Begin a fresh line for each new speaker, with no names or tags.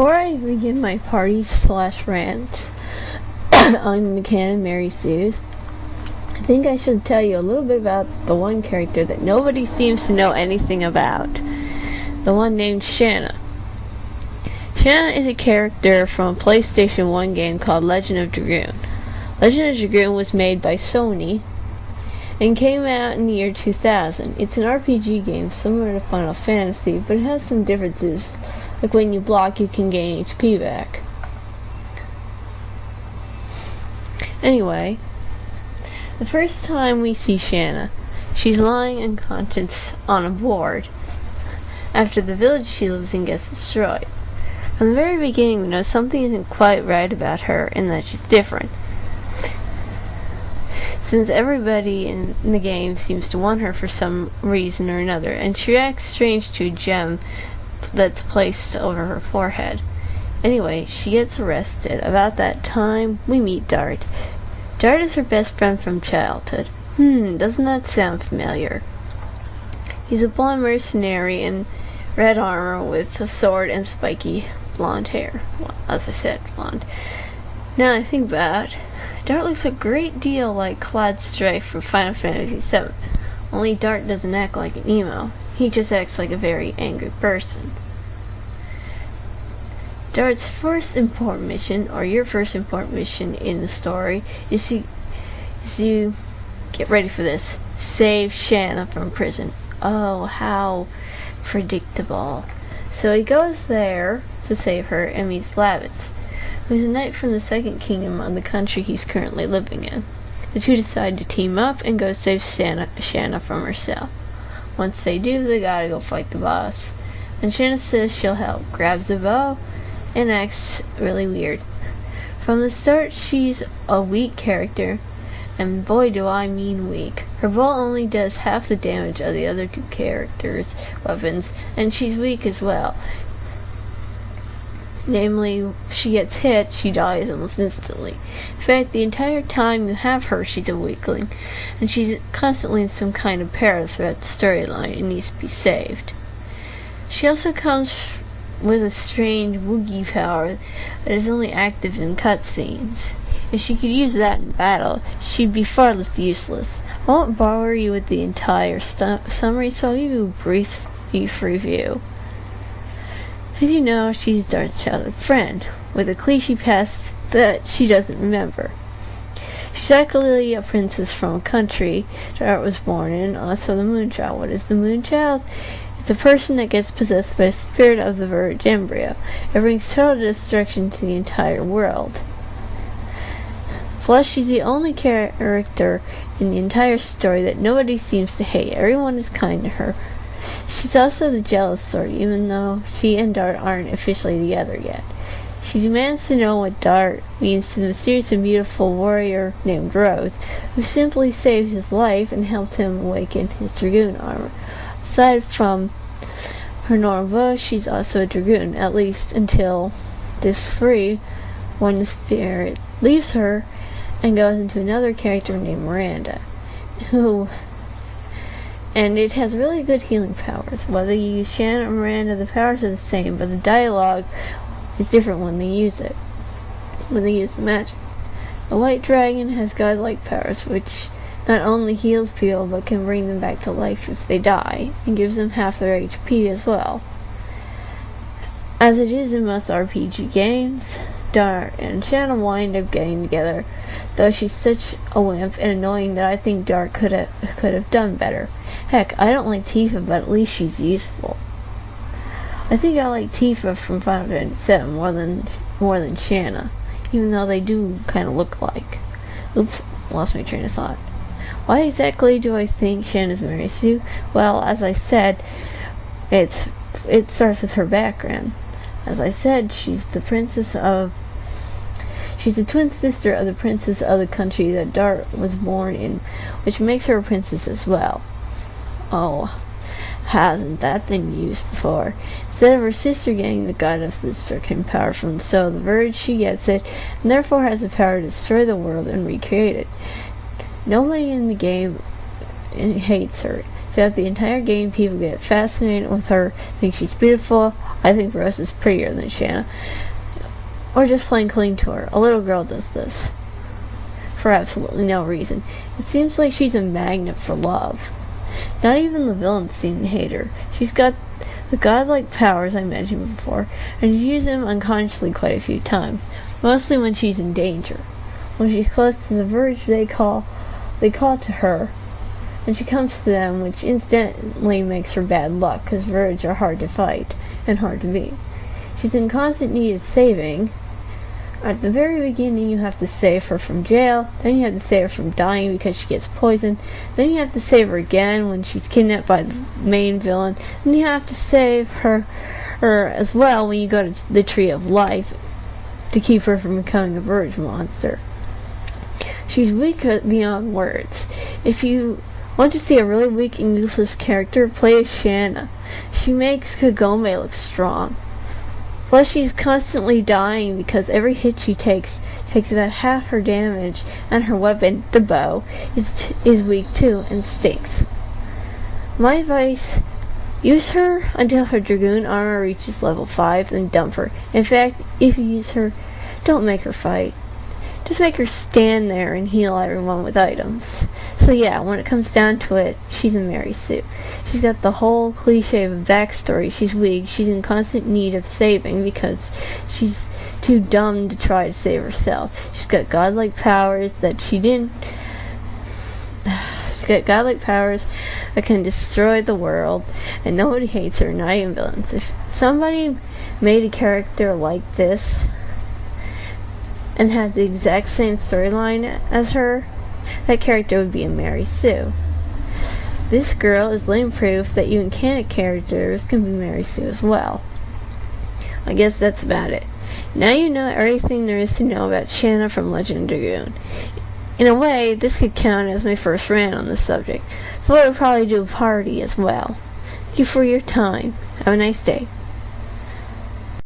Before I begin my party/rants on the Canon Mary Sue's, I think I should tell you a little bit about the one character that nobody seems to know anything about. The one named Shanna. Shanna is a character from a PlayStation 1 game called Legend of Dragoon. Legend of Dragoon was made by Sony and came out in the year 2000. It's an RPG game similar to Final Fantasy, but it has some differences. Like when you block, you can gain HP back. Anyway, the first time we see Shanna, she's lying unconscious on a board after the village she lives in gets destroyed. From the very beginning, we know something isn't quite right about her and that she's different, since everybody in the game seems to want her for some reason or another, and she acts strange to a gem that's placed over her forehead. Anyway, she gets arrested. About that time, we meet Dart. Dart is her best friend from childhood. Doesn't that sound familiar? He's a blonde mercenary in red armor with a sword and spiky blonde hair. Well, as I said, blonde. Now I think about it, Dart looks a great deal like Cloud Strife from Final Fantasy VII. Only Dart doesn't act like an emo. He just acts like a very angry person. Dart's first important mission, or your first important mission in the story, is to get ready for this, save Shanna from prison. Oh, how predictable. So he goes there to save her and meets Lavitz, who's a knight from the Second Kingdom of the country he's currently living in. The two decide to team up and go save Shanna from herself. Once they do, they gotta go fight the boss. And Shanna says she'll help, grabs a bow, and acts really weird. From the start, she's a weak character, and boy do I mean weak. Her bow only does half the damage of the other two characters' weapons, and she's weak as well. Namely, she gets hit, she dies almost instantly. In fact, the entire time you have her, she's a weakling, and she's constantly in some kind of peril throughout the storyline and needs to be saved. She also comes with a strange woogie power that is only active in cutscenes. If she could use that in battle, she'd be far less useless. I won't bore you with the entire summary, so I'll give you a brief review. As you know, she's Dart's childhood friend, with a cliche past that she doesn't remember. She's actually a princess from a country Dart was born in, also the Moonchild. What is the Moonchild? It's a person that gets possessed by the spirit of the virgin embryo. It brings total destruction to the entire world. Plus, she's the only character in the entire story that nobody seems to hate. Everyone is kind to her. She's also the jealous sort, even though she and Dart aren't officially together yet. She demands to know what Dart means to the mysterious and beautiful warrior named Rose, who simply saved his life and helped him awaken his dragoon armor. Aside from her normal bow, she's also a dragoon, at least until Disc 3, when the spirit leaves her and goes into another character named Miranda, and it has really good healing powers. Whether you use Shanna or Miranda, the powers are the same, but the dialogue is different when they use it, when they use the magic. The White Dragon has godlike powers, which not only heals people, but can bring them back to life if they die, and gives them half their HP as well. As it is in most RPG games, Dart and Shanna wind up getting together, though she's such a wimp and annoying that I think Dart could have done better. Heck, I don't like Tifa, but at least she's useful. I think I like Tifa from Final Fantasy VII more than Shanna, even though they do kind of look alike. Oops, lost my train of thought. Why exactly do I think Shanna's Mary Sue? Well, as I said, it starts with her background. As I said, she's the twin sister of the princess of the country that Dart was born in, which makes her a princess as well. Oh, hasn't that been used before? Instead of her sister getting the goddess destruction power from the soul of the Verge, she gets it, and therefore has the power to destroy the world and recreate it. Nobody in the game hates her. Throughout the entire game, people get fascinated with her, think she's beautiful. I think Rose is prettier than Shanna. Or just plain cling to her. A little girl does this for absolutely no reason. It seems like she's a magnet for love. Not even the villains seem to hate her. She's got the godlike powers I mentioned before, and she uses them unconsciously quite a few times, mostly when she's in danger. When she's close to the verge, they call to her, and she comes to them, which instantly makes her bad luck, because verge are hard to fight and hard to beat. She's in constant need of saving. At the very beginning, you have to save her from jail, then you have to save her from dying because she gets poisoned, then you have to save her again when she's kidnapped by the main villain, and you have to save her as well when you go to the Tree of Life to keep her from becoming a verge monster. She's weak beyond words. If you want to see a really weak and useless character, play as Shanna. She makes Kagome look strong. Plus, she's constantly dying because every hit she takes about half her damage, and her weapon, the bow, is weak too and stinks. My advice: use her until her Dragoon armor reaches level 5, then dump her. In fact, if you use her, don't make her fight. Just make her stand there and heal everyone with items. So yeah, when it comes down to it, she's a Mary Sue. She's got the whole cliche of a backstory. She's weak, she's in constant need of saving because she's too dumb to try to save herself. She's got godlike powers that she didn't... She's got godlike powers that can destroy the world, and nobody hates her, not even villains. If somebody made a character like this and had the exact same storyline as her, that character would be a Mary Sue. This girl is living proof that even canon characters can be Mary Sue as well. I guess that's about it. Now you know everything there is to know about Shanna from Legend of Dragoon. In a way, this could count as my first rant on this subject, so I would probably do a party as well. Thank you for your time. Have a nice day.